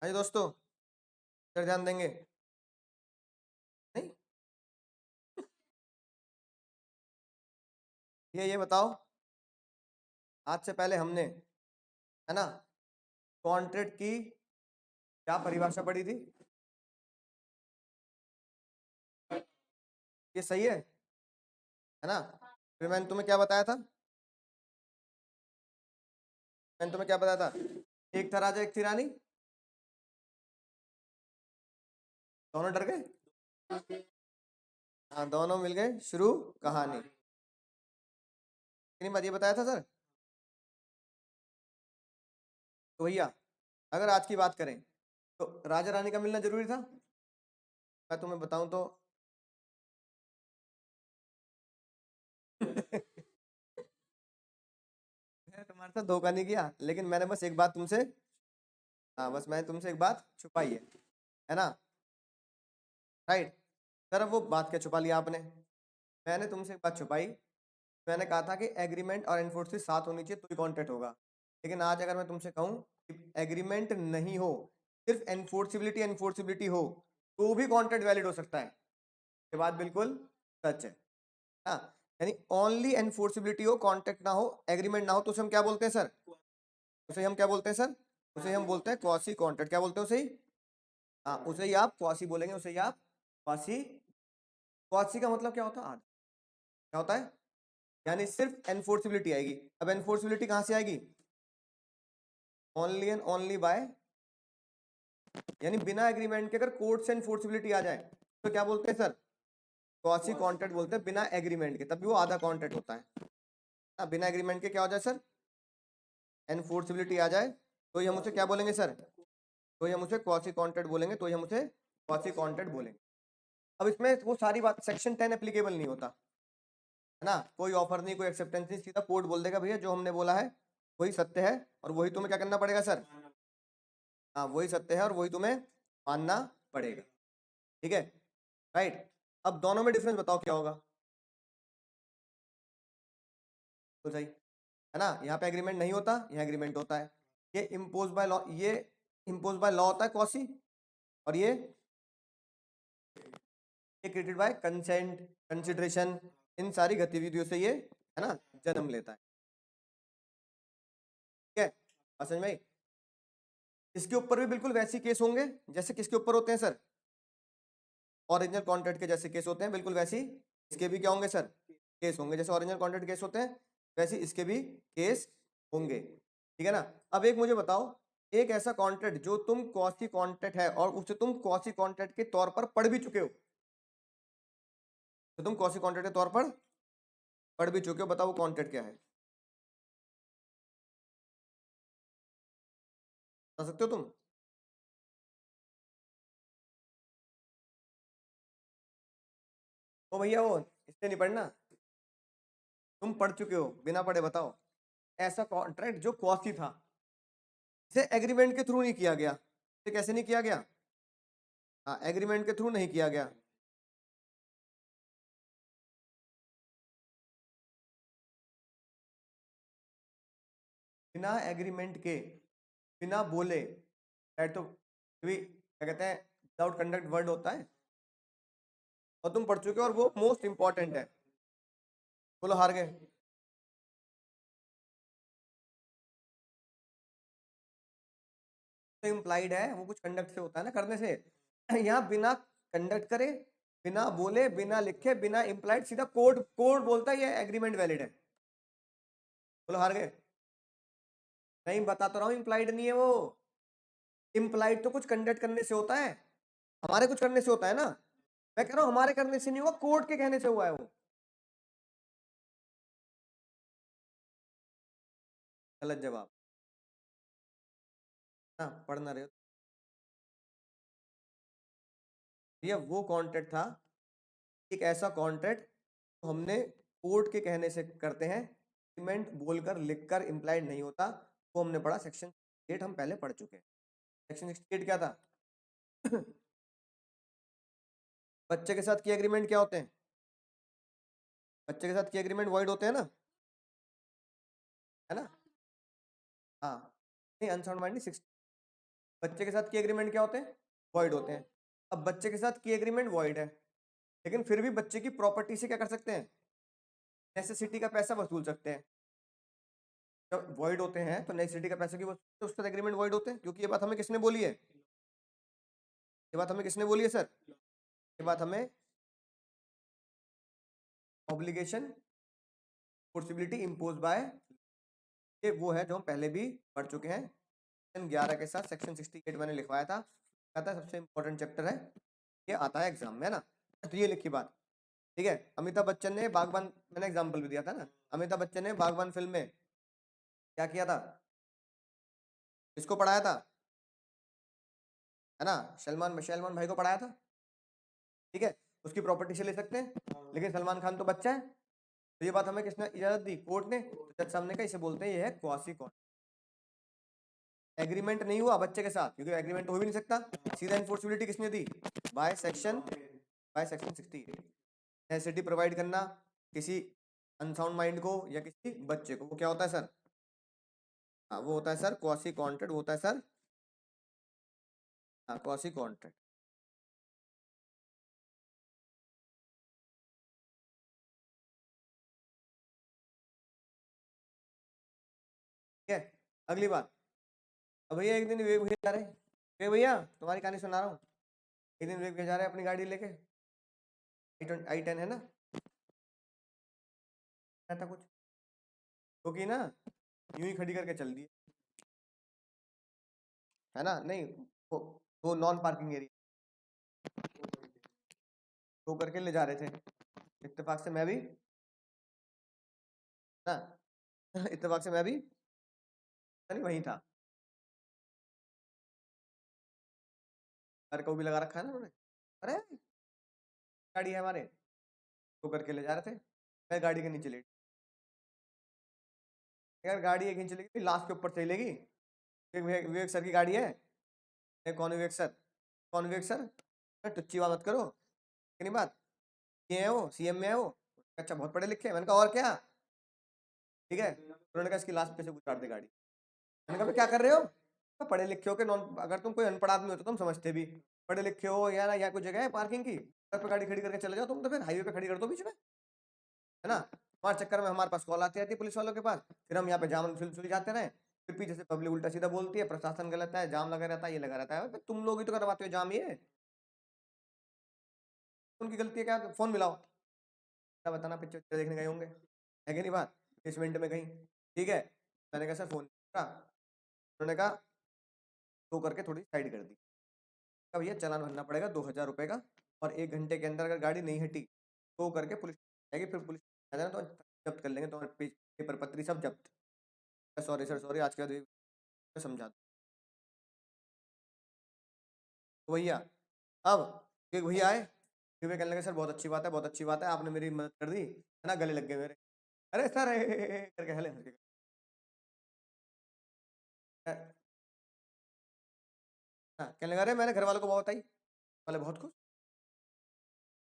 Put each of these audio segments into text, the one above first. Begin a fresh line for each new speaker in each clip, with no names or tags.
हाँ जी दोस्तों, फिर ध्यान देंगे नहीं। ये बताओ, आज से पहले हमने, है ना, कॉन्ट्रैक्ट की क्या परिभाषा पढ़ी थी? ये सही है ना? फिर मैंने तुम्हें क्या बताया था? मैंने तुम्हें क्या बताया था? एक था राजा एक थी रानी। दोनों डर गए। हाँ, दोनों मिल गए, शुरू कहानी। इतनी बात ये बताया था सर। तो भैया, अगर आज की बात करें तो राजा रानी का मिलना जरूरी था। मैं तुम्हें बताऊं तो मैंने तुम्हारे साथ धोखा नहीं किया, लेकिन मैंने बस एक बात तुमसे, हाँ बस मैंने तुमसे एक बात छुपाई है ना? राइट। सर अब वो बात क्या छुपा लिया आपने? मैंने तुमसे एक बात छुपाई। मैंने कहा था कि एग्रीमेंट और एनफोर्समेंट साथ होनी चाहिए तो ही कॉन्ट्रैक्ट होगा। लेकिन आज अगर मैं तुमसे कहूँ कि एग्रीमेंट नहीं हो, सिर्फ एनफोर्सिबिलिटी एनफोर्सिबिलिटी हो, तो भी कॉन्ट्रैक्ट वैलिड हो सकता है। ये बात बिल्कुल सच है। हाँ, यानी ओनली एनफोर्सिबिलिटी हो, कॉन्ट्रैक्ट ना हो, एग्रीमेंट ना हो, तो उसे हम क्या बोलते हैं सर? उसे हम क्या बोलते हैं सर? उसे हम बोलते हैं क्वासी कॉन्ट्रैक्ट। क्या बोलते हैं उसे ही? हाँ, उसे ही आप क्वासी बोलेंगे, उसे ही आप क्वासी। क्वासी का मतलब क्या होता है? आधा। क्या होता है? यानी सिर्फ एनफोर्सिबिलिटी आएगी। अब एनफोर्सिबिलिटी कहां से आएगी? ओनली एंड ओनली बाय, यानी बिना एग्रीमेंट के अगर कोर्ट से एनफोर्सिबिलिटी आ जाए तो क्या बोलते हैं सर? क्वासी कॉन्ट्रैक्ट बोलते हैं, बिना एग्रीमेंट के, तभी वो आधा कॉन्ट्रैक्ट होता है। हाँ, बिना एग्रीमेंट के क्या हो जाए सर? एनफोर्सिबिलिटी आ जाए तो ही हम उसे क्या बोलेंगे सर? तो ही हम उसे क्वासी कॉन्ट्रैक्ट बोलेंगे, तो ही हम उसे क्वासी कॉन्ट्रैक्ट बोलेंगे। अब इसमें वो सारी बात, सेक्शन 10 एप्लीकेबल नहीं होता, है ना? कोई ऑफर नहीं, कोई एक्सेप्टेंस नहीं, सीधा कोर्ट बोल देगा भैया जो हमने बोला है वही सत्य है, और वही तुम्हें क्या करना पड़ेगा सर? हाँ, वही सत्य है और वही तुम्हें मानना पड़ेगा। ठीक है, राइट। अब दोनों में डिफरेंस बताओ क्या होगा? तो सही है ना, यहाँ पे एग्रीमेंट नहीं होता, यहाँ एग्रीमेंट होता है। ये इम्पोज बाय लॉ, ये इम्पोज बाय लॉ होता है कॉसी, और ये क्रिएटेड बाय कंसेंट, कंसिडरेशन, इन सारी गतिविधियों से ये, है ना, जन्म लेता है। ठीक है, बात समझ में आई? इसके ऊपर भी बिल्कुल वैसे केस होंगे जैसे किसके ऊपर होते हैं सर? ओरिजिनल कॉन्ट्रैक्ट के जैसे केस होते हैं, बिल्कुल वैसे ही इसके भी क्या होंगे सर? केस होंगे। जैसे ओरिजिनल कॉन्ट्रैक्ट केस होते हैं वैसे इसके भी केस होंगे। ठीक है ना? अब एक मुझे बताओ, एक ऐसा कॉन्ट्रैक्ट जो तुम क्वासी कॉन्ट्रैक्ट है और उसे तुम क्वासी कॉन्ट्रैक्ट के तौर पर पढ़ भी चुके हो, तो तुम क्वासी कॉन्ट्रैक्ट के तौर पर पढ़ भी चुके हो, बताओ वो कॉन्ट्रैक्ट क्या है? बता सकते हो तुम? ओ भैया, वो इससे नहीं पढ़ना, तुम पढ़ चुके हो, बिना पढ़े बताओ। ऐसा कॉन्ट्रैक्ट जो क्वासी था, इसे एग्रीमेंट के थ्रू नहीं किया गया। इसे कैसे नहीं किया गया? हाँ, एग्रीमेंट के थ्रू नहीं किया गया। बिना एग्रीमेंट के, बिना बोले, राइट? तो भी क्या कहते हैं, विदाउट कंडक्ट वर्ड होता है, और तुम पढ़ चुके हो, और वो मोस्ट इंपॉर्टेंट है। बोलो हार गए। तो इम्प्लाइड है, वो कुछ कंडक्ट से होता है ना, करने से। यहाँ बिना कंडक्ट करे, बिना बोले, बिना लिखे, बिना इम्प्लाइड, सीधा कोड कोड बोलता है ये एग्रीमेंट वैलिड है। बोलो हार गए। नहीं, बता तो रहा हूँ, इम्प्लाइड नहीं है वो। इम्प्लाइड तो कुछ कंडक्ट करने से होता है, हमारे कुछ करने से होता है ना। मैं कह रहा हूँ हमारे करने से नहीं हुआ, कोर्ट के कहने से हुआ है वो। गलत जवाब। हाँ, पढ़ ना रहे हो? ये वो कॉन्ट्रैक्ट था, एक ऐसा कॉन्ट्रैक्ट तो हमने कोर्ट के कहने से करते हैं, एग्रीमेंट बोलकर लिखकर इम्प्लाइड नहीं होता। वो हमने पढ़ा, सेक्शन 8 हम पहले पढ़ चुके हैं। सेक्शन 68 क्या था? बच्चे के साथ किए एग्रीमेंट क्या होते हैं? बच्चे के साथ किए एग्रीमेंट वॉइड होते हैं ना, है ना? हाँ, नहीं, अनसाउंड माइंड नहीं, बच्चे के साथ की एग्रीमेंट क्या होते हैं? वॉइड होते हैं। अब बच्चे के साथ की एग्रीमेंट वॉइड है, लेकिन फिर भी बच्चे की प्रॉपर्टी से क्या कर सकते हैं? नेसेसिटी का पैसा वसूल सकते हैं। जब वॉइड होते हैं तो नेसेसिटी का पैसा की वसूल, तो उसके साथ एग्रीमेंट वॉइड होते हैं। क्योंकि ये बात हमें किसने बोली है? ये बात हमें किसने बोली है सर? ये बात हमें ऑब्लिगेशन फोर्सिबिलिटी इम्पोज बाय, ये वो है जो हम पहले भी पढ़ चुके हैं। सेक्शन 11 के साथ सेक्शन 68 मैंने लिखवाया था, कहता है सबसे इंपॉर्टेंट चैप्टर है, ये आता है एग्जाम में, है ना। तो ये लिखी बात, ठीक है। अमिताभ बच्चन ने बागबान, मैंने एग्जाम्पल भी दिया था ना, अमिताभ बच्चन ने बागबान फिल्म में क्या किया था? किसको पढ़ाया था? है ना, सलमान सलमान भाई को पढ़ाया था, ठीक है। उसकी प्रॉपर्टी से ले सकते हैं, लेकिन सलमान खान तो बच्चा है। तो ये बात हमें किसने इजाजत दी? कोर्ट ने। तो जज साहब ने कहा इसे बोलते हैं ये है क्वासी कॉन्ट्रैक्ट। एग्रीमेंट नहीं हुआ बच्चे के साथ, क्योंकि एग्रीमेंट तो हो भी नहीं सकता। सीधा इन्फोर्सिबिलिटी किसने दी? By section 68। नेसेसिटी प्रोवाइड करना किसी अनसाउंड माइंड को या किसी बच्चे को, वो क्या होता है सर? हाँ, वो होता है सर क्वासी कॉन्ट्रैक्ट, वो होता है सर, हाँ, क्वासी कॉन्ट्रैक्ट। ठीक है। अगली बात, अब भैया एक दिन विवेक भैया जा रहे हैं, विवेक भैया तुम्हारी कहानी सुना रहा हूँ। एक दिन विवेक भैया जा रहे हैं अपनी गाड़ी लेके, I10 है ना, था कुछ, तो कि ना यूं ही खड़ी करके चल दी, है ना। नहीं, वो वो नॉन पार्किंग एरिया तो करके ले जा रहे थे। इत्तेफाक से मैं भी, ना इत्तेफाक से मैं भी नहीं वहीं था। अरे को भी लगा रखा है ना उन्होंने, अरे गाड़ी है हमारे, तो करके ले जा रहे थे। मैं गाड़ी के नीचे लेट, यार गाड़ी एक इंच चलेगी लास्ट के ऊपर चलेगी। विवेक सर की गाड़ी है। कौन विवेक सर? कौन विवेक सर? टुच्ची बात मत करो, नहीं बात, ये है वो सीएम में है वो। अच्छा बहुत पढ़े लिखे हैं। मैंने कहा और क्या, ठीक है। उन्होंने कहा इसकी लास्ट पे से उतार दे गाड़ी। मैंने कहा क्या कर रहे हो? तो पढ़े लिखे हो के नॉन, अगर तुम कोई अनपढ़ आदमी हो तो तुम समझते भी, पढ़े लिखे हो या ना, या कोई जगह है पार्किंग की, सड़क पे गाड़ी खड़ी करके चले जाओ तुम, तो फिर हाईवे पे खड़ी कर दो बीच में, है ना। हमारे चक्कर में हमारे पास कॉल आती रहती है पुलिस वालों के पास, फिर हम यहाँ पे जाम सुल जाते रहे, फिर पीछे से पब्लिक उल्टा सीधा बोलती है, प्रशासन गलत है, जाम लगा रहता है, ये लगा रहता है। तुम लोग ही तो करवाते हो जाम, ये उनकी गलती है क्या? फोन मिलाओ, क्या बताना, पिक्चर देखने गए होंगे, है कि नहीं बात, 20 मिनट में कहीं, ठीक है। मैंने कहा सर फोन, उन्होंने कहा तो करके थोड़ी साइड कर दी। अब भैया चालान भरना पड़ेगा 2000 रुपये का, और 1 घंटे के अंदर अगर गाड़ी नहीं हटी तो करके पुलिस आएगी, फिर पुलिस आ जाना तो जब्त कर लेंगे तुम्हारे पेपर पत्री सब जब्त। सॉरी सर सॉरी, आज के बाद मैं समझा दूँ। तो भैया अब एक भैया आए, फिर वे कहने लगे सर बहुत अच्छी बात है, बहुत अच्छी बात है, आपने मेरी मदद कर दी, है ना, गले लग गए मेरे। अरे सर करके हले हंस के, कहने लगा अरे मैंने घर वालों को बहुत बताई, बोले बहुत खुश,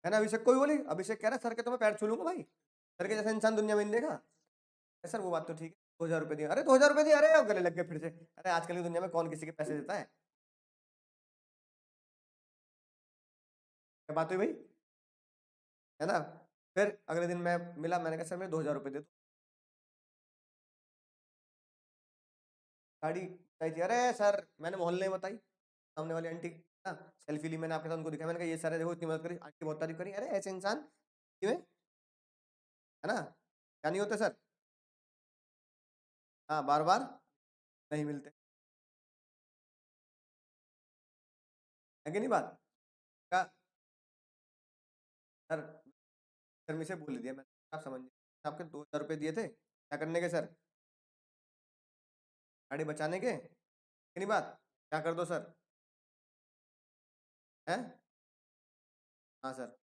है ना। अभिषेक को भी बोली, अभिषेक कह रहा सर के तो मैं पैर छू लूंगा भाई, सर के जैसा इंसान दुनिया में नहीं देखा। सर वो बात तो ठीक है, 2000 रुपये दिए, अरे 2000 रुपये दिए, अरे अब गले लग गए फिर से। अरे आजकल की दुनिया में कौन किसी के पैसे देता है? क्या बात हुई भाई, है ना। फिर अगले दिन मैं मिला, मैंने कहा सर मेरे 2000 रुपये दे दो। गाड़ी बताई थी, अरे सर मैंने मोहल्ले में बताई, सामने वाली आंटी ना, सेल्फी ली मैंने आपके साथ, उनको दिखाया, मैंने कहा ये सर है देखो इतनी मदद करी, आंटी बहुत तारीफ करी। अरे ऐसे इंसान क्यों है ना, क्या नहीं होते सर, हाँ बार बार नहीं मिलते, है कि नहीं बात का। सर शर्मी से बोल दिया मैंने, आप समझ आपके 2000 रुपये दिए थे क्या करने के सर? गाड़ी बचाने के, कि नहीं बात, क्या कर दो सर, है, हाँ सर,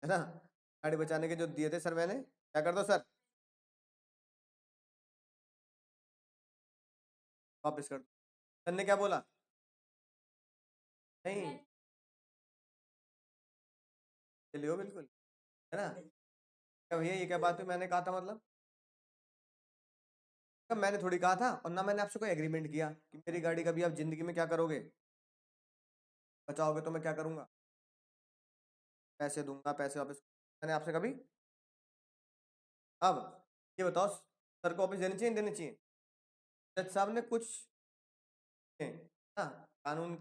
है ना। गाड़ी बचाने के जो दिए थे सर मैंने, क्या कर दो सर, वापस कर दो। सर ने क्या बोला? नहीं, चलिए बिल्कुल, है ना। क्या भैया ये क्या बात हुई, मैंने कहा था मतलब, मैंने थोड़ी कहा था, और ना मैंने आपसे कोई एग्रीमेंट किया कि मेरी गाड़ी कभी आप जिंदगी में क्या करोगे, बचाओगे तो मैं क्या करूंगा, पैसे दूंगा, पैसे वापस, मैंने आपसे कभी। अब ये बताओ, सर को वापस देने चाहिए, नहीं देने चाहिए? जज साहब ने कुछ ना कानून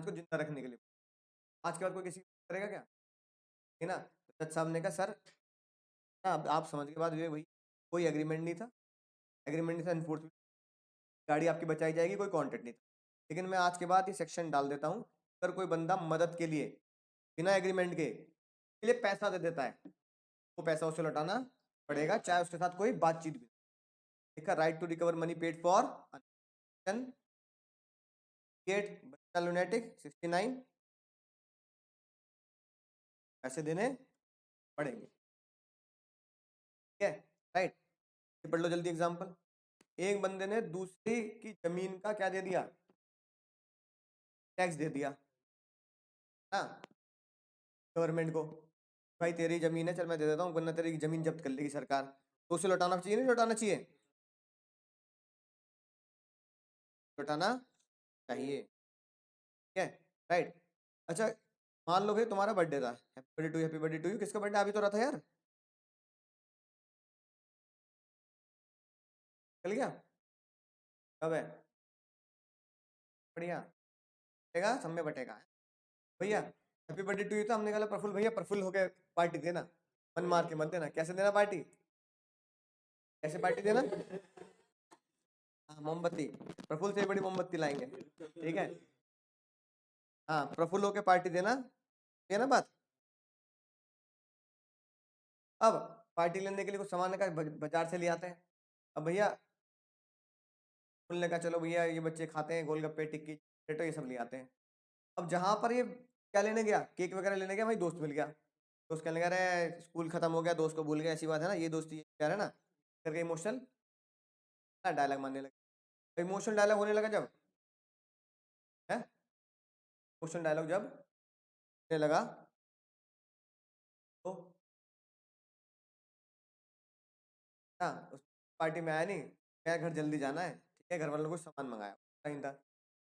को जिंदा रखने के लिए, आज के बाद कोई किसी को करेगा क्या, है ना? तो जज साहब ने कहा सर ना, अब आप समझ के बाद ये भाई कोई एग्रीमेंट नहीं था, एग्रीमेंट नहीं था, इन्फोर्समेंट, गाड़ी आपकी बचाई जाएगी, कोई कॉन्ट्रैक्ट नहीं था, लेकिन मैं आज के बाद ये सेक्शन डाल देता हूँ, अगर कोई बंदा मदद के लिए बिना एग्रीमेंट के लिए पैसा दे देता है, वो पैसा उसे लौटाना पड़ेगा, चाहे उसके साथ कोई बातचीत भी। देखा, right to recover money paid for lunatic 69, पैसे देने पड़ेंगे, ठीक है, राइट। पढ़ लो जल्दी एग्जांपल। एक बंदे ने दूसरी की जमीन का क्या दे दिया, टैक्स दे दिया ना गवर्नमेंट को, भाई तेरी जमीन है, चल मैं दे देता हूँ, वरना तेरी जमीन जब्त कर लेगी सरकार, तो उसे लौटाना चाहिए नहीं लौटाना चाहिए? लौटाना चाहिए, ठीक है, राइट। अच्छा, मान लो भाई तुम्हारा बर्थडे था, happy birthday to you, happy birthday to you, किसका बर्थडे अभी तो रहा था यार, चल गया, कब है, बढ़िया, बटेगा सब में बटेगा भैया, हैप्पी बर्थडे टू यू था, हमने कहा प्रफुल्ल भैया प्रफुल्ल होके पार्टी देना, मन मार के मत देना, कैसे देना पार्टी, कैसे पार्टी देना, हाँ मोमबत्ती, प्रफुल्ल से बड़ी मोमबत्ती लाएंगे, ठीक है, हाँ प्रफुल्ल होके पार्टी देना, ये ना बात। अब पार्टी लेने के लिए कुछ सामान का बाजार से ले आते हैं, अब भैया बोलने का चलो भैया ये बच्चे खाते हैं गोलगप्पे टिक्की पोटैटो ये सब ले आते हैं, अब जहाँ पर ये क्या लेने गया, केक वगैरह लेने गया, भाई दोस्त मिल गया, दोस्त कहने लगा अरे स्कूल खत्म हो गया, दोस्त को भूल गया, ऐसी बात है ना, ये दोस्ती कह रहे ना, करके इमोशनल डायलॉग मारने लगे, इमोशनल डायलॉग होने लगा जब है, इमोशनल डायलॉग जब होने लगा तो हाँ, उस पार्टी में आया नहीं, क्या घर जल्दी जाना है, ठीक है, घर वालों को सामान मंगाया, टाइम था,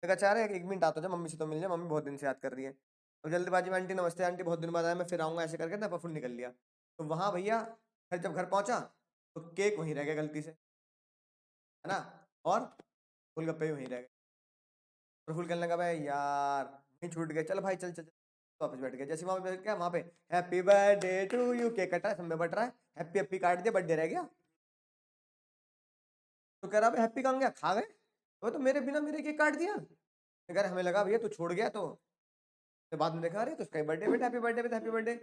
देखा चाह रहे एक मिनट आता था, मम्मी से तो मिल जाए, मम्मी बहुत दिन से याद कर रही है, तो जल्दबाजी में आंटी नमस्ते आंटी बहुत दिन बाद आया, मैं फिर आऊंगा ऐसे करके ना प्रफुल्ल निकल लिया, तो वहां भैया फिर जब घर पहुंचा तो केक वहीं रह गया गलती से, है ना, और गोलगप्पे भी वहीं रह गए, प्रफुल्ल कहने लगा भाई यार वहीं छूट गए, चल भाई चल चल चल, तो वापस बैठ गया, जैसे वहां पे बैठ गया, वहां पे happy birthday to you, cake कटा है, सब में बट रहा है, हैप्पी हैप्पी काट दिया, बर्थडे रह गया, तो कह रहा हैप्पी कहाँ गया, खा गए, तो मेरे बिना मेरे केक काट दिया, अगर हमें लगा भैया तू छोड़ गया, तो फिर बाद में देखा अरे तो उसका बर्थडे, बेटा हैप्पी बर्थडे, बेटा हैप्पी बर्थडे,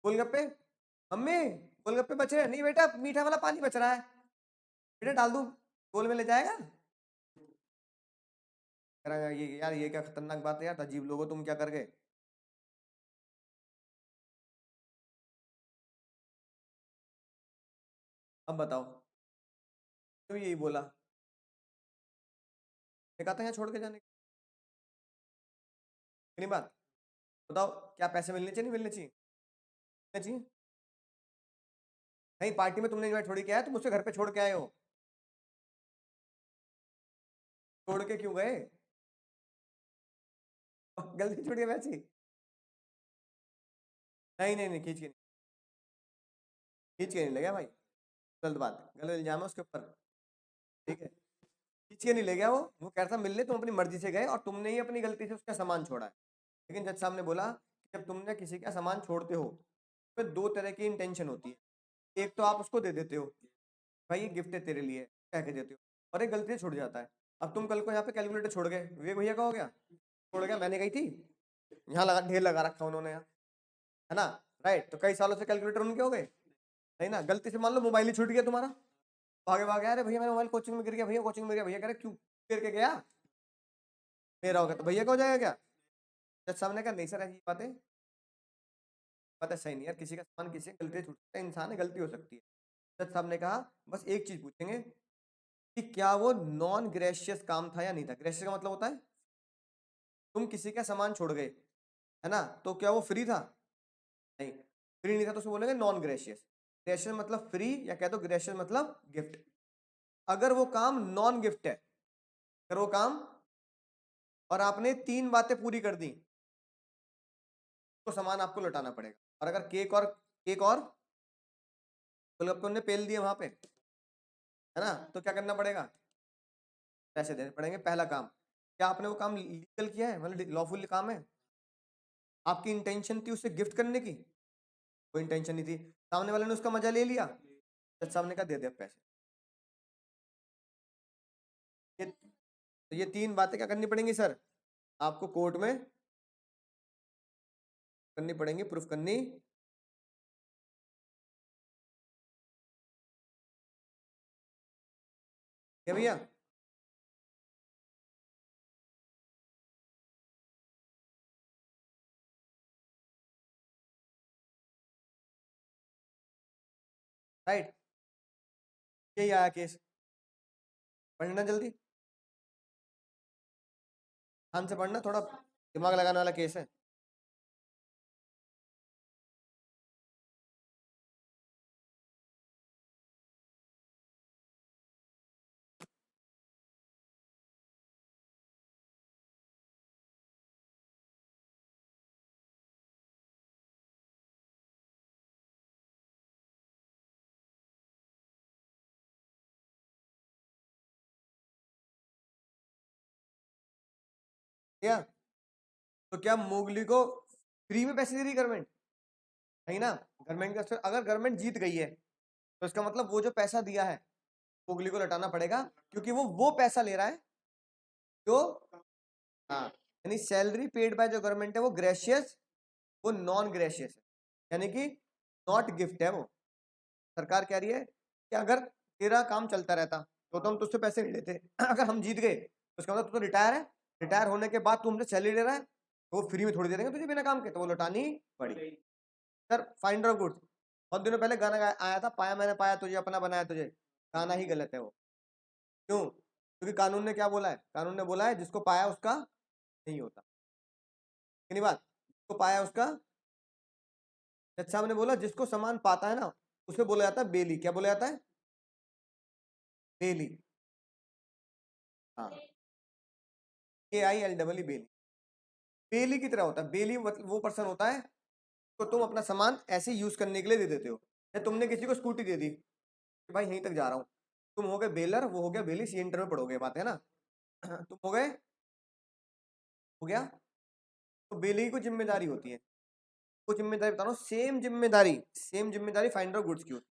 गोलगप्पे, मम्मी गोलगप्पे बचे हैं? नहीं बेटा मीठा वाला पानी बच रहा है, बेटा डाल दूं गोल में ले जाएगा, कह रहा ये यार ये क्या खतरनाक बात है यार, अजीब लोगो तुम क्या कर गए, अब बताओ, तो यही बोला, मैं कहा था यहाँ छोड़ के जाने की नहीं बात, बताओ क्या पैसे मिलने चाहिए नहीं मिलने चाहिए, मिलने चाहिए, नहीं पार्टी में तुमने इन्वाइट थोड़ी किया है, तुम उसके घर पे छोड़ के आए हो, छोड़ के क्यों गए, गलती छूट गई वैसी, नहीं नहीं नहीं खींच के नहीं ले गया भाई, गलत बात, गलत इल्जाम है उसके ऊपर, ठीक है, खींच के नहीं ले गया, वो कह रहा था मिलने, तुम अपनी मर्जी से गए और तुमने ही अपनी गलती से उसका सामान छोड़ा है, लेकिन जज साहब ने बोला कि जब तुमने किसी का सामान छोड़ते हो तो दो तरह की इंटेंशन होती है, एक तो आप उसको दे देते हो, भाई ये गिफ्ट है तेरे लिए कह के देते हो, और एक गलती से छूट जाता है, अब तुम कल को यहाँ पे कैलकुलेटर छोड़ गए, विवेक भैया का हो गया, छोड़ गया, मैंने कही थी, यहाँ लगा ढेर लगा रखा उन्होंने यहाँ, है ना, राइट, तो कई सालों से कैलकुलेटर उनके हो गए, नहीं ना, गलती से मान लो मोबाइल ही छूट गया तुम्हारा, भागे भागे अरे भैया मेरा मोबाइल कोचिंग में गिर गया, भैया कोचिंग में गिर गया, भैया कह रहे क्यों गिर के गया, मेरा हो गया तो भैया का हो जाएगा क्या, जज साहब ने कहा नहीं सर ऐसी बातें पता सही नहीं यार, किसी का सामान किसी से गलती से छूटता है, इंसान है गलती हो सकती है, जज साहब ने कहा बस एक चीज पूछेंगे कि क्या वो नॉन ग्रेशियस काम था या नहीं था, ग्रेशियस का मतलब होता है तुम किसी का सामान छोड़ गए, है ना, तो क्या वो फ्री था, नहीं, फ्री नहीं था तो उसको बोलेंगे नॉन ग्रेशियस, ग्रेशियस मतलब फ्री या कह दो ग्रेशियस मतलब गिफ्ट, अगर वो काम नॉन गिफ्ट है, अगर वो काम और आपने 3 बातें पूरी कर दी तो सामान आपको लौटाना पड़ेगा। और अगर केक और गोलगप्पे ने पेल दिए वहां पे, है ना, तो क्या करना पड़ेगा? पैसे देने पड़ेंगे। पहला काम, क्या आपने वो काम लीगल किया है, मतलब लॉफुल काम है? आपकी इंटेंशन थी उसे गिफ्ट करने की? कोई इंटेंशन नहीं थी, सामने वाले ने उसका मजा ले लिया, जज साहब ने कहा दे दे अब पैसे। ये तो ये 3 बातें क्या करनी पड़ेंगी सर? आपको कोर्ट में करनी पड़ेंगी, प्रूफ करनी। क्या भैया? राइट, यही आया केस। पढ़ना जल्दी, ध्यान से पढ़ना, थोड़ा दिमाग लगाने वाला केस है। क्या? तो क्या मोगली को फ्री में पैसे दे रही गवर्नमेंट? नहीं ना। गवर्नमेंट का, अगर गवर्नमेंट जीत गई है तो इसका मतलब वो जो पैसा दिया है मोगली को लौटाना पड़ेगा, क्योंकि वो पैसा ले रहा है जो, हाँ, यानी सैलरी पेड बाय जो गवर्नमेंट है वो ग्रेशियस, वो नॉन ग्रेशियस है, यानी कि नॉट गिफ्ट है वो। सरकार कह रही है कि अगर तेरा काम चलता रहता तो हम तुझसे पैसे नहीं लेते अगर हम जीत गए तो उसका मतलब तू तो रिटायर है, रिटायर होने के बाद तू हमसे सैलरी ले रहा है, तो वो फ्री में थोड़ी दे देंगे तुझे बिना काम के, तो वो लौटानी पड़ी। सर फाइंडर ऑफ गुड्स, बहुत दिनों पहले गाना आया था, पाया मैंने पाया तुझे अपना बनाया तुझे, गाना ही गलत है वो। क्यों? क्योंकि कानून ने क्या बोला है? कानून ने बोला है जिसको पाया उसका नहीं होता। कि नहीं बात? जिसको पाया उसका, जज साहब ने बोला जिसको सामान पाता है ना उसे बोला जाता है बेली। क्या बोला जाता है? बेली। हाँ, KILEE, बेली। बेली की तरह होता है। बेली वो पर्सन होता है तो तुम अपना सामान ऐसे यूज करने के लिए दे देते हो। या तुमने किसी को स्कूटी दे दी कि भाई यहीं तक जा रहा हूँ, तुम हो गए बेलर, वो हो गया बेली, सी इंटर में पढ़ोगे बात है ना तुम हो गए, हो गया। तो बेली की जिम्मेदारी होती है, वो जिम्मेदारी बता रहा हूँ, सेम जिम्मेदारी फाइंडर गुड्स की होती है।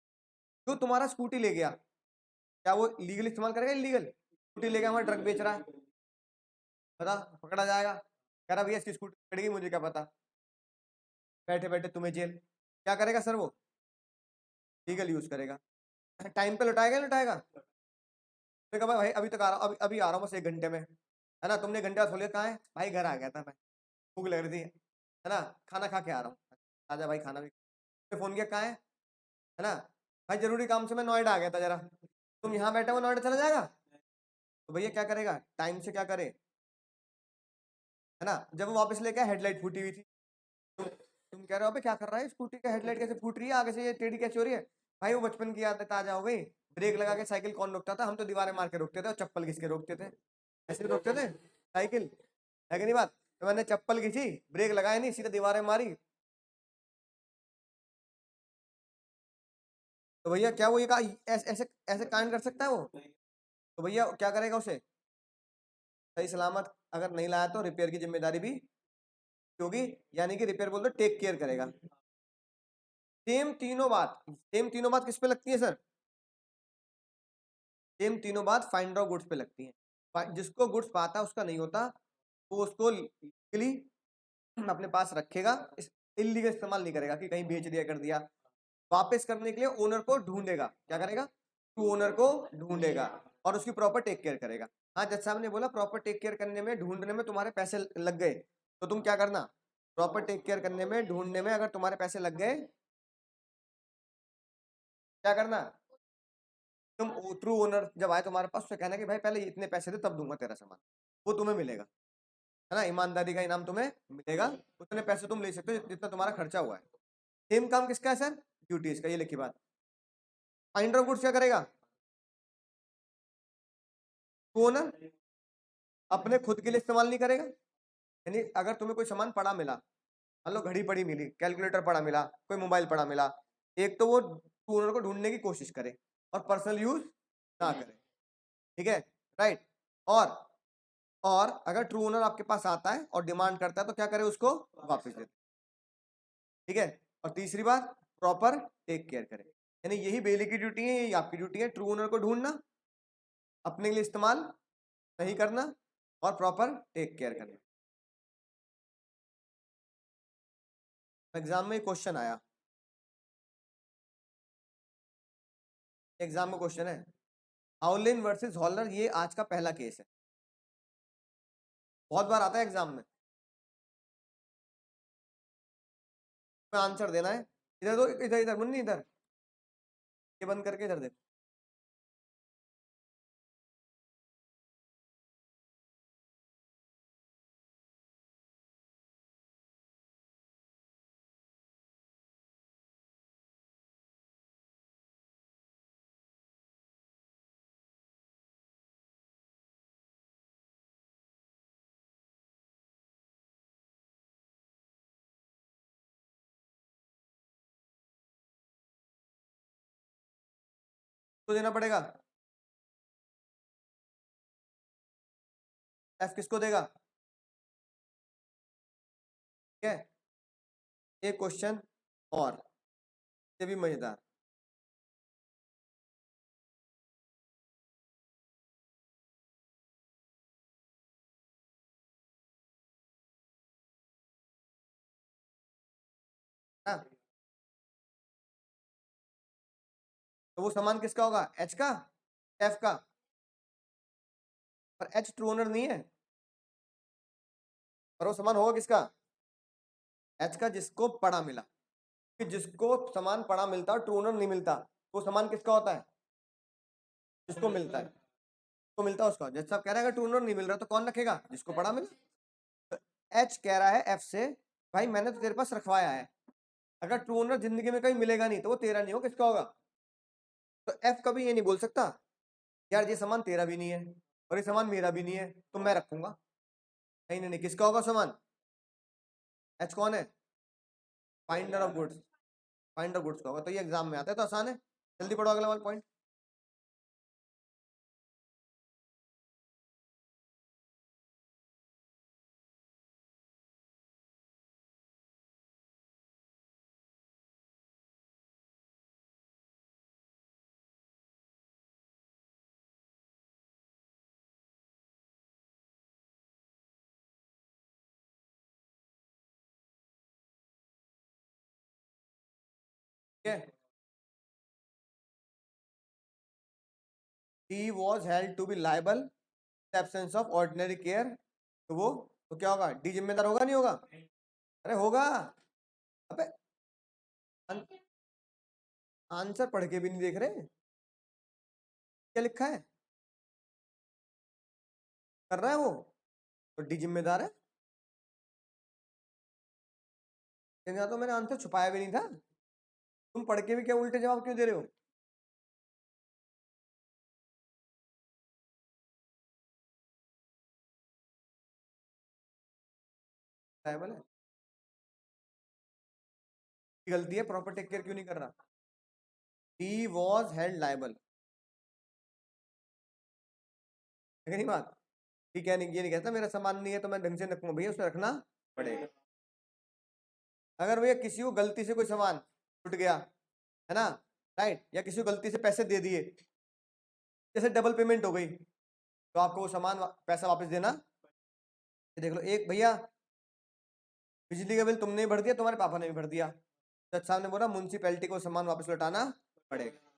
जो तुम्हारा स्कूटी ले गया, क्या वो लीगल इस्तेमाल करेगा? इलीगल स्कूटी ले गया, हमारा ड्रग बेच रहा है, बता, पकड़ा जाएगा? कह रहा भैया इसकी स्कूटी पकड़ेगी, मुझे क्या पता, बैठे बैठे तुम्हें जेल। क्या करेगा सर वो? लीगल यूज करेगा। टाइम पे लौटाएगा, लौटाएगा? तो कहा भाई अभी तक आ रहा हूँ, अभी अभी आ रहा हूँ बस 1 घंटे में, है ना। तुमने 1 घंटे बाद खोलिए, कहाँ है भाई? घर आ गया था मैं, भूख लग रही थी, है ना, खाना खा के आ रहा हूँ। आजा भाई खाना भी। फोन किया, कहाँ है ना, भाई जरूरी काम से मैं नोएडा आ गया था जरा। तुम यहाँ बैठे हो, नोएडा चला जाएगा? तो भैया क्या करेगा? टाइम से क्या करे, है ना। जब वो वापस लेके आया, हेडलाइट फूटी हुई थी। तुम कह रहे हो अबे क्या कर रहा है, स्कूटी का हेडलाइट कैसे फूट रही है, आगे से ये टेढ़ी कैसे हो रही है? भाई वो बचपन की याद ताजा हो गई। ब्रेक लगा के साइकिल कौन रोकता था? हम तो दीवारें मार के रोकते थे और चप्पल घिस के रोकते थे, ऐसे रोकते थे साइकिल, है कि नहीं बात? तो मैंने चप्पल घिसी, ब्रेक लगाया नहीं, सीधा दीवारें मारी। तो भैया क्या वो ये ऐसे ऐसे ऐसे कांड कर सकता है वो? तो भैया क्या करेगा उसे? सही सलामत अगर नहीं लाया तो रिपेयर की जिम्मेदारी भी होगी, यानी कि रिपेयर बोल दो टेक केयर करेगा। सेम तीनों बात किस पे लगती है सर? सेम तीनों बात फाइंडर ऑफ गुड्स पे लगती है। जिसको गुड्स पाता है उसका नहीं होता, वो उसको लीगली अपने पास रखेगा, इलीगल इस्तेमाल नहीं करेगा कि कहीं बेच दिया कर दिया। वापस करने के लिए ओनर को ढूंढेगा। क्या करेगा? टू ओनर को ढूंढेगा और उसकी प्रॉपर टेक केयर करेगा। हाँ, जज साहब ने बोला प्रॉपर टेक केयर करने में, ढूंढने में तुम्हारे पैसे लग गए तो तुम क्या करना? प्रॉपर टेक केयर करने में, ढूंढने में अगर तुम्हारे पैसे लग गए, क्या करना? तुम ट्रू ओनर जब आए तुम्हारे पास, उससे कहना कि भाई पहले इतने पैसे दे तब दूंगा तेरा सामान, वो तुम्हें मिलेगा, है ना। ईमानदारी का इनाम तुम्हें मिलेगा, उतने पैसे तुम ले सकते हो जितना तुम्हारा खर्चा हुआ है। सेम काम किसका है सर? ड्यूटीज का। ये लिखी बात। फाइंडर ऑफ गुड्स क्या करेगा? वो ना अपने खुद के लिए इस्तेमाल नहीं करेगा। यानी अगर तुम्हें कोई सामान पड़ा मिला, मान लो घड़ी पड़ी मिली, कैलकुलेटर पड़ा मिला, कोई मोबाइल पड़ा मिला, एक तो वो ट्रू ओनर को ढूंढने की कोशिश करे और पर्सनल यूज ना करे, ठीक है, राइट। और अगर ट्रू ओनर आपके पास आता है और डिमांड करता है तो क्या करे, उसको वापस दे, ठीक है। और तीसरी बात, प्रॉपर टेक केयर करे। यानी यही बेली की ड्यूटी है, यही आपकी ड्यूटी है, ट्रू ओनर को ढूंढना, अपने लिए इस्तेमाल नहीं करना और प्रॉपर टेक केयर करना। एग्जाम में क्वेश्चन आया, एग्जाम में क्वेश्चन है हाउलिन वर्सेस हॉलर, ये आज का पहला केस है, बहुत बार आता है एग्जाम में। आंसर देना है, इधर दो, इधर इधर मुन्नी, इधर ये बंद करके इधर देखो। तो देना पड़ेगा, एफ किसको देगा, ठीक है। एक क्वेश्चन और, ये भी मजेदार, हाँ। तो वो सामान किसका होगा, एच का, एफ का, पर एच ट्रू ओनर नहीं है, और वो सामान होगा किसका, एच का, जिसको पड़ा मिला। कि जिसको सामान पड़ा मिलता है, ट्रू ओनर नहीं मिलता, वो सामान किसका होता है, जिसको मिलता है, को मिलता है उसका। जैसे आप कह रहे हैं अगर ट्रू ओनर नहीं मिल रहा तो कौन रखेगा, जिसको पड़ा मिला। एच कह रहा है एफ से, भाई मैंने तो तेरे पास रखवाया है, अगर ट्रू ओनर जिंदगी में कहीं मिलेगा नहीं तो वो तेरा नहीं हो, किसका होगा। तो एफ कभी ये नहीं बोल सकता यार ये सामान तेरा भी नहीं है और ये सामान मेरा भी नहीं है तो मैं रखूंगा, नहीं नहीं नहीं, किसका होगा सामान, एच कौन है, finder of goods, finder goods का होगा। तो ये एग्जाम में आता है तो आसान है, जल्दी पढ़ो अगला वाला पॉइंट। ठीक है, he was held to be liable in absence of ordinary care, तो वो तो क्या होगा, डी जिम्मेदार होगा नहीं होगा, अरे होगा। अबे आंसर पढ़ के भी नहीं देख रहे, क्या लिखा है, कर रहा है वो, तो डी जिम्मेदार है। लेकिन तो मैंने आंसर छुपाया भी नहीं था, तुम पढ़ के भी क्या उल्टे जवाब क्यों दे रहे हो। लायबल है, गलती है, प्रॉपर टेक केयर क्यों नहीं कर रहा। ही वॉज हेल्ड लायबल, नहीं बात, ठीक है, नहीं ये नहीं कहता मेरा सामान नहीं है तो मैं ढंग से रखूंगा, भैया उसे रखना पड़ेगा। अगर भैया किसी को गलती से कोई सामान छूट गया है ना, राइट, या किसी को गलती से पैसे दे दिए, जैसे डबल पेमेंट हो गई, तो आपको वो सामान पैसा वापस देना। देख लो, एक भैया बिजली का बिल तुमने भी भर दिया, तुम्हारे पापा ने भी भर दिया, जज साहब ने बोला म्यूनसिपैलिटी को सामान वापस लौटाना पड़ेगा।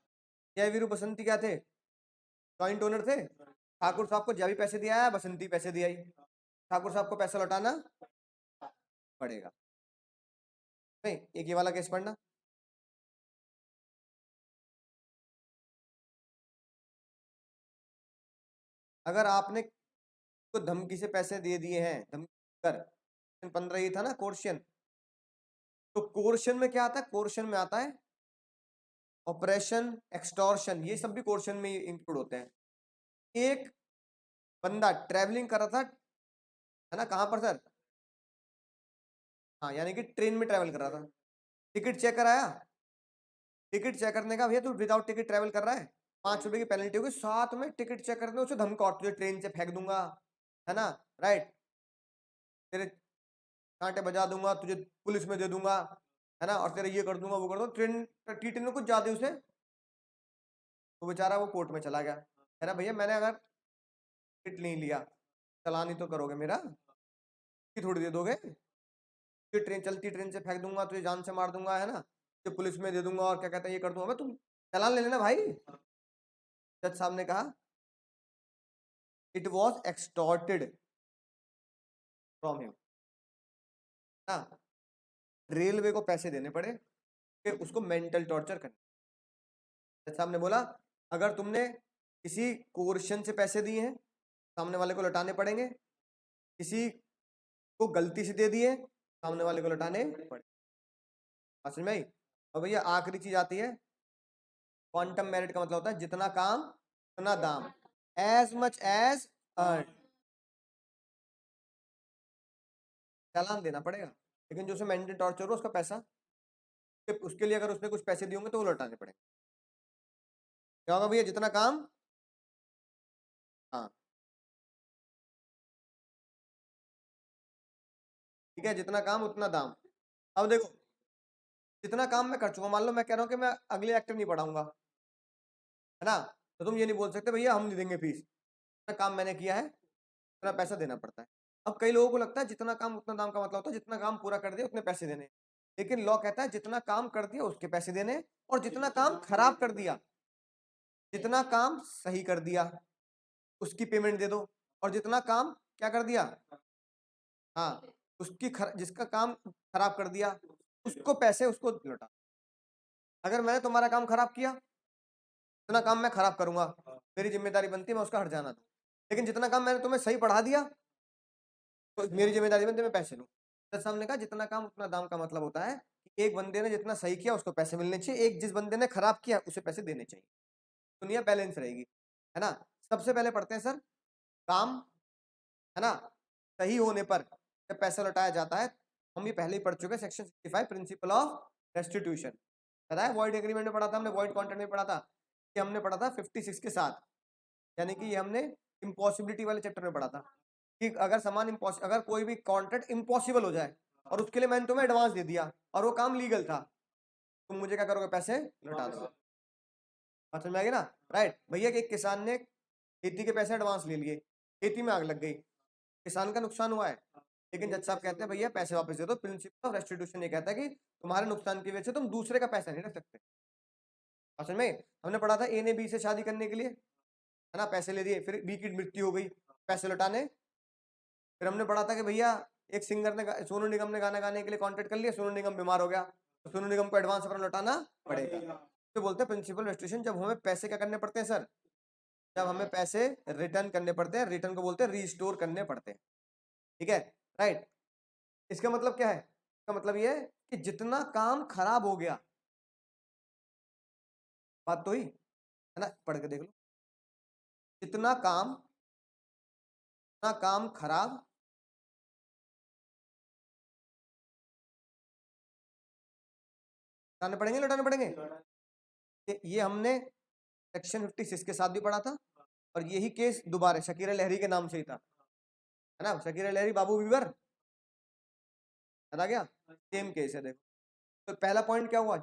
क्या वीरू बसंती क्या थे, जॉइंट ओनर थे, ठाकुर साहब को जब भी पैसे दिया है बसंती पैसे दिया ही, ठाकुर साहब को पैसा लौटाना पड़ेगा। नहीं, एक ये वाला केस पढ़ना, अगर आपने को धमकी से पैसे दे दिए हैं, धमकी कर, 15 ये था ना कोर्शन, तो कोर्शन में क्या आता है, कोर्शन में आता है ऑपरेशन, एक्सटॉर्शन, ये सब भी कोर्शन में इंक्लूड होते हैं। एक बंदा ट्रेवलिंग कर रहा था, है ना, कहाँ पर सर? हाँ, यानी कि ट्रेन में ट्रेवल कर रहा था। टिकट चेक कराया, टिकट चेक करने का, भैया तू विदाउट टिकट ट्रेवल कर रहा है, 5 रुपए की पेनल्टी होगी, साथ में टिकट चेक करने उसे धमका, तुझे ट्रेन से फेंक दूंगा, है ना, राइट, तेरे कांटे बजा दूंगा, तुझे पुलिस में दे दूंगा, है ना, और तेरे ये कर दूंगा, वो कर दूंगा, ट्रेन टीटी ने कुछ ज्यादा उसे, तो बेचारा वो कोर्ट में चला गया, है ना, भैया मैंने अगर टिकट नहीं लिया, चलान ही तो करोगे मेरा, कि थोड़ी दे दोगे, कि ट्रेन चलती ट्रेन से फेंक दूंगा, तुझे जान से मार दूंगा, है ना, तो पुलिस में दे दूंगा, और क्या कहते हैं ये कर दूंगा मैं, तुम चलान ले लेना भाई। जज साहब ने कहा it was extorted from him, ना, रेलवे को पैसे देने पड़े कि उसको मेंटल टॉर्चर करने। जज साहब ने बोला अगर तुमने किसी कोर्शन से पैसे दिए हैं, सामने वाले को लौटाने पड़ेंगे, किसी को गलती से दे दिए, सामने वाले को लौटाने पड़े। समझ में आई? और भैया आखिरी चीज आती है, क्वांटम मेरिट का मतलब होता है जितना काम उतना दाम, एज मच एज अर्न, चालान देना पड़ेगा, लेकिन जो उसे मेंटल टॉर्चर हो उसका पैसा, उसके लिए अगर उसने कुछ पैसे दिए होंगे तो वो लौटाने पड़ेंगे। क्या होगा भैया? जितना काम, हाँ ठीक है, जितना काम उतना दाम। अब देखो, जितना काम मैं कर चुका, मान लो मैं कह रहा हूँ कि मैं अगले एक्टर नहीं पढ़ाऊंगा, है ना, तो तुम ये नहीं बोल सकते भैया हम नहीं देंगे फीस, जितना काम मैंने किया है उतना पैसा देना पड़ता है। अब कई लोगों को लगता है जितना काम उतना दाम का मतलब होता है जितना काम पूरा कर दिया उतने पैसे देने, लेकिन लॉ कहता है जितना काम कर दिया उसके पैसे देने, और जितना काम खराब कर दिया, जितना काम सही कर दिया उसकी पेमेंट दे दो, और जितना काम क्या कर दिया, हाँ, जिसका काम खराब कर दिया उसको पैसे उसको लौटा। अगर मैंने तुम्हारा काम खराब किया, जितना काम मैं खराब करूंगा मेरी जिम्मेदारी बनती है मैं उसका हट जाना दूं, लेकिन जितना काम मैंने तुम्हें सही पढ़ा दिया तो मेरी जिम्मेदारी बनती है मैं पैसे लूं। तो सामने कहा जितना काम उतना दाम का मतलब होता है कि एक बंदे ने जितना सही किया उसको पैसे मिलने चाहिए, एक जिस बंदे ने खराब किया उसे पैसे देने चाहिए, दुनिया बैलेंस रहेगी, है ना। सबसे पहले पढ़ते हैं सर काम, है ना, सही होने पर जब पैसा लौटाया जाता है, हम ये पहले ही पढ़ चुके हैं सेक्शन 65 प्रिंसिपल ऑफ रेस्टिट्यूशन, पता है, वॉइड एग्रीमेंट में पढ़ा था हमने, वॉइड कॉन्ट्रैक्ट में पढ़ा था, कि हमने पढ़ा था 56 के साथ, यानी कि ये हमने इम्पॉसिबिलिटी वाले चैप्टर में पढ़ा था कि अगर अगर कोई भी कॉन्ट्रैक्ट इम्पॉसिबल हो जाए और उसके लिए मैंने तुम्हें एडवांस दे दिया और वो काम लीगल था, तुम मुझे क्या करोगे? पैसे लौटा दो। बात समझ में आ गई ना? राइट भैया, एक किसान ने खेती के पैसे एडवांस ले लिए, खेती में आग लग गई, किसान का नुकसान हुआ है, लेकिन जज साहब कहते हैं भैया पैसे वापस दे दो। प्रिंसिपल ऑफ रेस्टिट्यूशन ये कहता है कि तुम्हारे नुकसान की वजह से तुम दूसरे का पैसा नहीं रख सकते। असल में हमने पढ़ा था ए ने बी से शादी करने के लिए, है ना, पैसे ले दिए, फिर बी की मृत्यु हो गई, पैसे लौटाने। फिर हमने पढ़ा था कि भैया एक सिंगर ने सोनू निगम ने गाना गाने के लिए कॉन्ट्रैक्ट कर लिया, सोनू निगम बीमार हो गया तो सोनू निगम को एडवांस अपना लौटाना पड़ेगा। तो बोलते हैं प्रिंसिपल रेस्टिट्यूशन, जब हमें पैसे क्या करने पड़ते हैं सर? जब हमें पैसे रिटर्न करने पड़ते हैं, रिटर्न को बोलते हैं रीस्टोर करने पड़ते हैं, ठीक है, राइट। इसका मतलब क्या है? इसका मतलब ये है कि जितना काम खराब हो गया, बात तो ही है ना, पढ़ के देख लो, जितना काम खराब, लौटाने पड़ेंगे, लौटाने पड़ेंगे। ये हमने सेक्शन 56 के साथ भी पढ़ा था, और यही केस दोबारा शकीरा लहरी के नाम से ही था, है ना, शकीरा लहरी बाबू बीवर, याद आ गया, सेम केस है। देखो तो पहला पॉइंट क्या हुआ?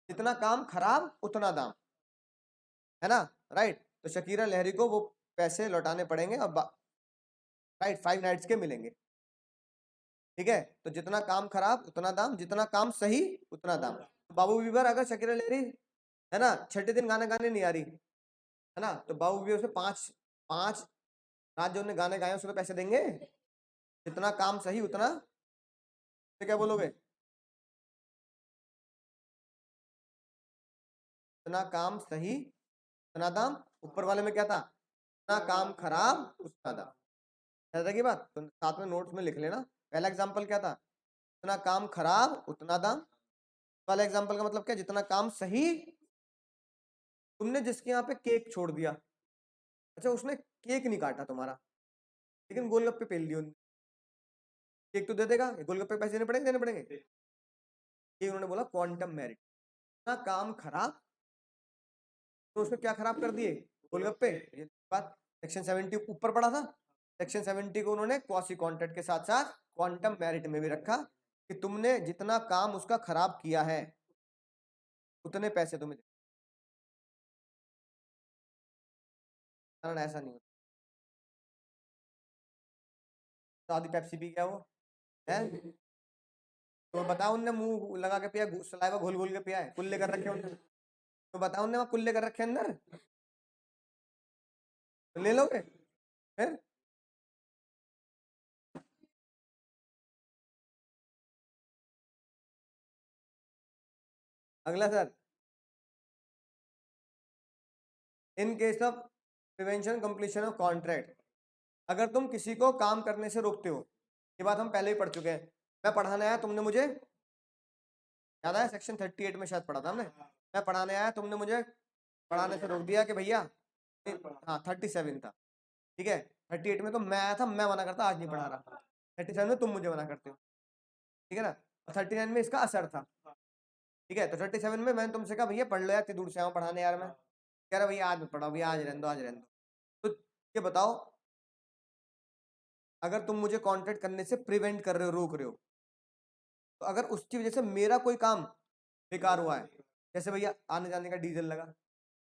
जितना काम खराब उतना दाम, है ना, राइट। तो शकीरा लहरी को वो पैसे लौटाने पड़ेंगे, और राइट 5 नाइट्स के मिलेंगे, ठीक है। तो जितना काम खराब उतना दाम, जितना काम सही उतना दाम। तो बाबू बीवर अगर शकीरा लहरी, है ना, छठे दिन गाना गाने नहीं आ रही, है ना, तो बाबू बीवर से 5 रात जो उन्होंने गाने गाए उसको पैसे देंगे? जितना काम सही उतना, तो क्या बोलोगे? जितना काम सही उतना दाम, ऊपर वाले में क्या था? जितना काम खराब उतना दाम, ऐसा की बात। तो साथ में नोट्स में लिख लेना, पहला एग्जांपल क्या था? जितना काम खराब उतना दाम, वाला एग्जांपल का मतलब क्या? जितना काम सही, तुमने जिसके यहाँ पे केक छोड़ दिया, अच्छा उसने केक नहीं काटा तुम्हारा, लेकिन गोलगप्पे पेल दिए उन्होंने। केक तो दे देगा, गोलगप्पे पैसे देने पड़ेंगे, देने पड़ेंगे। ये उन्होंने बोला क्वांटम मेरिट ना, काम खराब तो उसमें क्या खराब कर दिए, गोलगप्पे। ये बात सेक्शन 70 ऊपर पड़ा था, सेक्शन 70 को उन्होंने क्वासी कॉन्ट्रैक्ट के साथ साथ क्वांटम मेरिट में भी रखा कि तुमने जितना काम उसका खराब किया है उतने पैसे तुम्हें। ऐसा नहीं होता, तो आधी पेप्सी पी गया वो है, तो बताओ उनने मुंह लगा के पिया, सलाइवा घोल घोल के पिया है, कुल्ले कर रखे उनने, तो बताओ उनने वहां कुल्ले कर रखे अंदर, तो ले लोगे फिर। अगला sir, in case of prevention completion of contract, अगर तुम किसी को काम करने से रोकते हो, ये बात हम पहले ही पढ़ चुके हैं, मैं पढ़ाने आया तुमने मुझे, याद आया सेक्शन 38 में शायद पढ़ा था हमने, मैं पढ़ाने आया तुमने मुझे पढ़ाने से रोक दिया कि भैया, हाँ 37 था, ठीक है, 38 में तो मैं आया था, मैं मना करता आज नहीं पढ़ा रहा, 37 में तुम मुझे मना करते हो, ठीक है ना, 39 में इसका असर था, ठीक है, तो 37 में मैंने तुमसे कहा भैया पढ़ लो यार, इतनी दूर से आऊँ पढ़ाने यार, मैं कह रहा भैया आज मत पढ़ाओ भैया, आज रहने दो, आज रहने दो। तो ये बताओ, अगर तुम मुझे कॉन्ट्रैक्ट करने से प्रिवेंट कर रहे हो, रोक रहे हो, तो अगर उसकी वजह से मेरा कोई काम बेकार हुआ है, जैसे भैया आने जाने का डीजल लगा,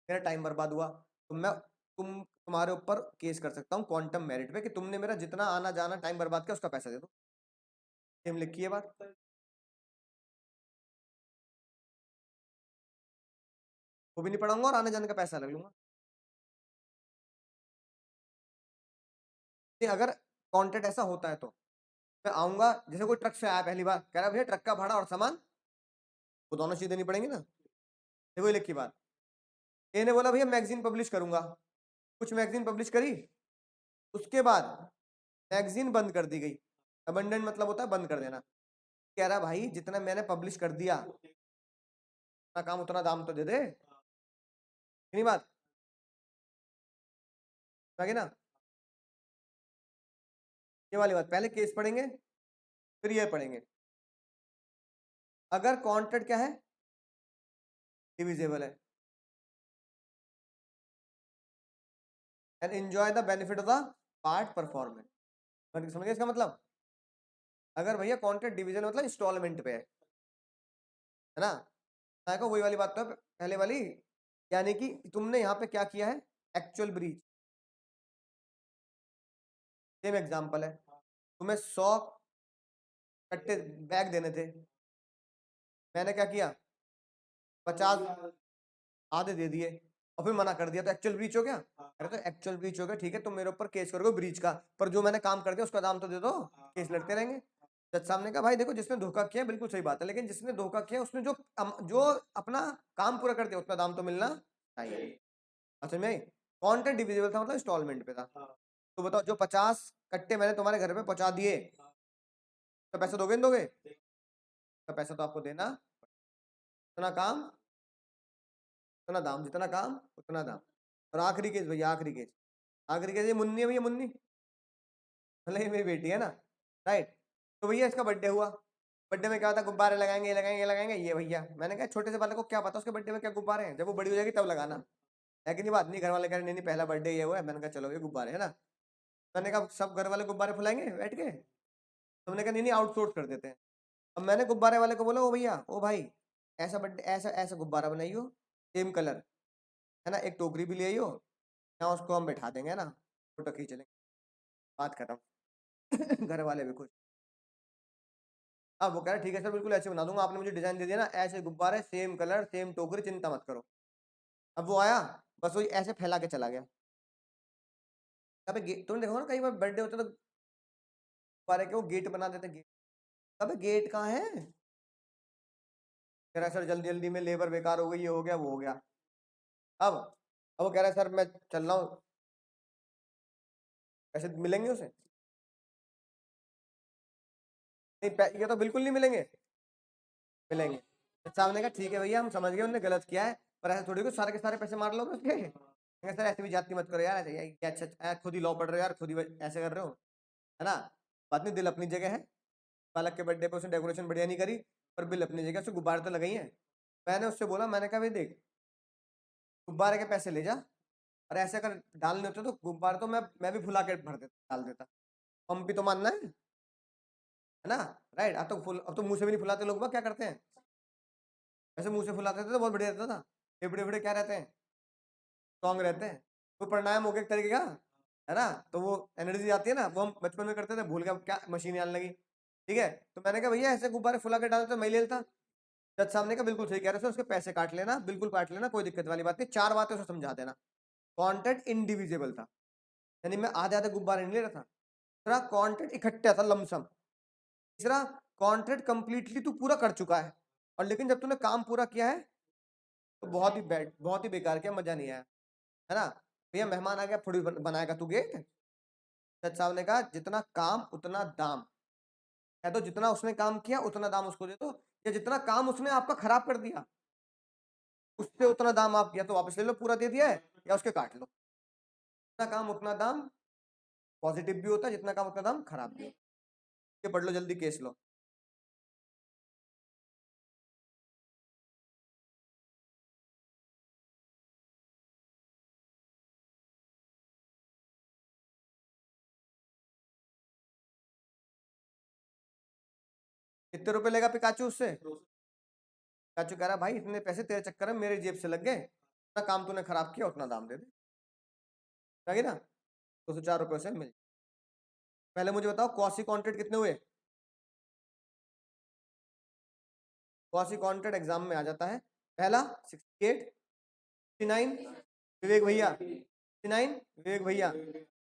मेरा टाइम बर्बाद हुआ, तो मैं तुम्हारे ऊपर केस कर सकता हूँ क्वांटम मेरिट पे कि तुमने मेरा जितना आना जाना टाइम बर्बाद किया उसका पैसा दे दो। सेम लिखी है बात, वो भी नहीं पढ़ाऊंगा और आने जाने का पैसा लग लूंगा। अगर कॉन्ट्रैक्ट ऐसा होता है तो मैं आऊंगा, जैसे कोई ट्रक से आया पहली बार, कह रहा भैया ट्रक का भाड़ा और सामान, वो दोनों चीजें देनी पड़ेंगी ना, देखो ये लिखी बात। ए ने बोला भैया मैगजीन पब्लिश करूंगा, कुछ मैगजीन पब्लिश करी, उसके बाद मैगजीन बंद कर दी गई, अबंडेंट मतलब होता है बंद कर देना, कह रहा भाई जितना मैंने पब्लिश कर दिया उतना काम उतना दाम तो दे दे, नहीं बात आगे ना, ये वाली बात पहले केस पढ़ेंगे फिर ये पढ़ेंगे। अगर कॉन्ट्रैक्ट क्या है, डिविजिबल है, and enjoy the benefit of the part performance, समझ गए इसका मतलब, अगर भैया कॉन्ट्रैक्ट डिवीजन मतलब इंस्टॉलमेंट पे है ना, को वही वाली बात तो है पहले वाली, यानी कि तुमने यहाँ पे क्या किया है, एक्चुअल ब्रीच। सेम एग्जांपल है, तुम्हें 100 कट्टे बैग देने थे, मैंने क्या किया 50 आधे दे दिए और फिर मना कर दिया, तो एक्चुअल ब्रीच हो गया। अरे तो एक्चुअल ब्रीच हो गया, ठीक है, तुम मेरे ऊपर केस करोगे ब्रीच का, पर जो मैंने काम कर दिया उसका दाम तो दे दो, केस लड़ते रहेंगे। जज साहब ने कहा भाई देखो जिसने धोखा किया बिल्कुल सही बात है, लेकिन जिसने धोखा किया उसने जो अपना काम पूरा कर दिया उसका दाम तो मिलना चाहिए। अच्छा में कॉन्ट्रैक्ट डिविजिबल था मतलब इंस्टॉलमेंट पे था, तो बताओ जो 50 कट्टे मैंने तुम्हारे घर पे पहुंचा दिए, तो पैसा दोगे नहीं दोगे, तो पैसा तो आपको देना, उतना काम उतना दाम, जितना काम उतना दाम। और आखिरी केस भैया, आखिरी केस, आखिरी केस, ये मुन्नी है भैया, मुन्नी मतलब ये मेरी बेटी है ना, राइट, तो भैया इसका बर्थडे हुआ, बर्थडे में क्या होता है, गुब्बारे लगाएंगे, ये लगाएंगे, ये लगाएंगे, ये भैया मैंने कहा छोटे से वाले को क्या पता उसके बर्थडे में क्या गुब्बारे हैं, जब वो बड़ी हो जाएगी तब लगाना है कि नहीं बात, नहीं घर वाले कह रहे नहीं पहला बर्थडे ये हुआ है, मैंने कहा चलो ये गुब्बारे है ना, मैंने कहा सब घर वाले गुब्बारे फुलाएंगे बैठ के, तुमने कहा नहीं आउटसोर्स कर देते हैं। अब मैंने गुब्बारे वाले को बोला ओ भैया ओ भाई, ऐसा बर्थडे ऐसा ऐसा गुब्बारा बनाइयो सेम कलर, है ना, एक टोकरी भी ले आइयो, यहाँ उसको हम बैठा देंगे ना, फोटो खींच लेंगे, बात खत्म। घर वाले भी खुश। अब वो कह रहे ठीक है सर बिल्कुल ऐसे बना दूंगा, आपने मुझे डिजाइन दे दिया ना, ऐसे गुब्बारे सेम कलर सेम टोकरी, चिंता मत करो। अब वो आया, बस वही ऐसे फैला के चला गया। अबे गेट तुमने देखो ना कई बार बर्थडे होता तो गुब्बारे के वो गेट बना देते, गेट, अबे गेट कहाँ है, कह रहा है, सर जल्दी जल्दी में लेबर बेकार हो गई, ये हो गया वो हो गया। अब वो कह रहा है सर मैं चल रहा हूँ, पैसे मिलेंगे उसे, नहीं ये तो बिल्कुल नहीं मिलेंगे, मिलेंगे। साहब ने कहा ठीक है भैया हम समझ गए उन्होंने गलत किया है, पर ऐसा थोड़ी को सारे के सारे पैसे मार लो उसके, सर ऐसे भी जाती मत करो यार, क्या अच्छा खुद ही लॉ पढ़ रहे हो यार, खुद ही ऐसे कर रहे हो, है ना। बात नहीं, दिल अपनी जगह है। बालक के बर्थडे पे उसने डेकोरेशन बढ़िया नहीं करी, पर बिल अपनी जगह, उससे गुब्बारे तो लगाई है। मैंने उससे बोला, मैंने कहा भाई देख, गुब्बारे के पैसे ले जा, और ऐसे अगर डालने होते तो गुब्बारे तो मैं भी फुला के भर देता, डाल देता। पंप भी तो मानना है ना। राइट। अब तो मुंह से भी नहीं फुलाते लोग, क्या करते हैं, ऐसे मुंह से फुलाते थे तो बहुत बढ़िया रहता था। फेफड़े फेफड़े क्या रहते हैं, स्ट्रॉन्ग रहते हैं। वो प्राणायाम हो गया एक तरीके का, है ना। तो वो एनर्जी आती है ना, वो हम बचपन में करते थे, भूल गया क्या मशीन आने लगी। ठीक है, तो मैंने कहा भैया ऐसे गुब्बारे फुला के डालते तो मैं ले लेता। जज साहब ने कहा बिल्कुल सही कह रहे हो, उसके पैसे काट लेना, बिल्कुल काट लेना, कोई दिक्कत वाली बात नहीं, 4 बातें उसे समझा देना। कॉन्ट्रैक्ट इंडिविजिबल था, यानी मैं आधे आधे गुब्बारे नहीं ले रहा था। दूसरा, कॉन्ट्रैक्ट इकट्ठा था, लमसम। तीसरा, कॉन्ट्रैक्ट कंप्लीटली तू पूरा कर चुका है, और लेकिन जब तूने काम पूरा किया है तो बहुत ही बैड, बहुत ही बेकार किया, मजा नहीं आया, है ना। भैया मेहमान आ गया, थोड़ी बनाएगा तू गेट। जज साहब ने कहा जितना काम उतना दाम, या तो जितना उसने काम किया उतना दाम उसको दे दो, या जितना काम उसने आपका खराब कर दिया उससे उतना दाम आप या तो वापस ले लो, पूरा दे दिया है, या उसके काट लो। जितना काम उतना दाम पॉजिटिव भी होता है, जितना काम उतना दाम खराब भी होता है। ये पढ़ लो जल्दी, केस लो। कितने रुपए लेगा पिकाचू उससे? पिकाचू कह रहा भाई इतने पैसे तेरे चक्कर में मेरे जेब से लग गए, उतना काम तूने खराब किया उतना दाम दे दे ना। 204 रुपये से मिल। पहले मुझे बताओ कॉसी कॉन्ट्रैक्ट कितने हुए? कॉसी कॉन्ट्रैक्ट एग्जाम में आ जाता है। पहला 68, 69 विवेक भैया, 69 विवेक भैया,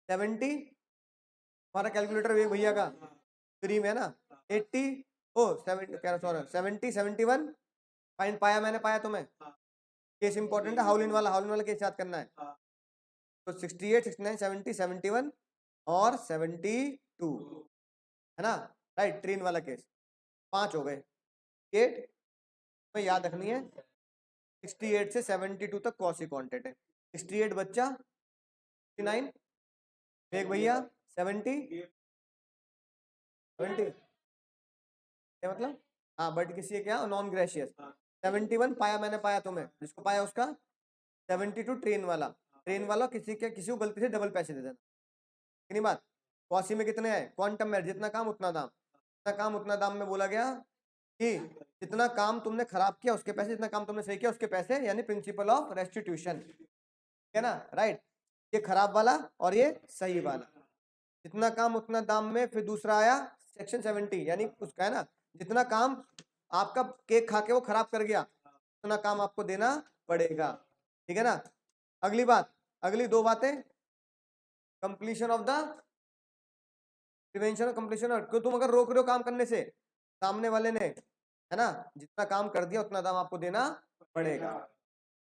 70 हमारा कैलकुलेटर विवेक भैया का क्रीम है ना, 80 ओ 70 क्या सॉरी 70 71 फाइन पाया मैंने, पाया तुम्हें। केस इंपॉर्टेंट है, हाउलिन वाला केस याद करना है। तो 68 69 70 71 और 72, है ना। राइट, ट्रेन वाला केस 5 हो गए। 8 में याद रखनी है, 68 से 72 तक कॉसी कॉन्टेंट है। 68 बच्चा, 69 एक भैया, 70 70 क्या मतलब, हाँ बट किसी क्या नॉन ग्रेशियस। 71 पाया मैंने, पाया तुम्हें, जिसको पाया उसका। 72 ट्रेन वाला किसी को गलती से डबल पैसे दे देना, कितनी बात। कॉसी में कितने आए, क्वांटम में जितना काम उतना दाम, जितना काम उतना दाम में बोला गया कि जितना काम तुमने खराब किया उसके पैसे, जितना काम तुमने सही किया उसके पैसे, यानी प्रिंसिपल ऑफ रेस्टिट्यूशन, है ना। राइट, ये खराब वाला और ये सही वाला, जितना काम उतना दाम में। फिर दूसरा आया सेक्शन 70, यानी उसका है ना, जितना काम आपका केक खा के वो खराब कर गया उतना काम आपको देना पड़ेगा, ठीक है ना। अगली बात, अगली 2 बातें, कंप्लीशन ऑफ द प्रिवेंशन और कंप्लीशन ऑफ, क्यों तुम अगर रोक रहे हो काम करने से सामने वाले ने, है ना, जितना काम कर दिया उतना दाम आपको देना पड़ेगा।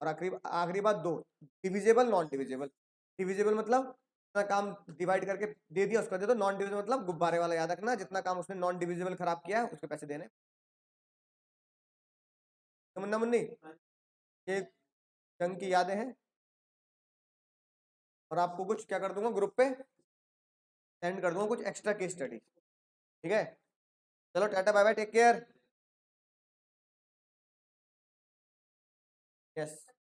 और आखिरी आखिरी बात 2, डिविजिबल नॉन डिविजिबल। डिविजिबल मतलब जितना काम डिवाइड करके दे दिया उसका दे दो, नॉन डिविजिबल मतलब गुब्बारे वाला याद रखना, जितना काम उसने नॉन डिविजिबल खराब किया है उसके पैसे देने। मुन्ना मुन्नी, ये जंग की यादें हैं, और आपको कुछ क्या कर दूंगा, ग्रुप पे सेंड कर दूंगा कुछ एक्स्ट्रा केस स्टडी, ठीक है। चलो tata bye bye, take care. Yes.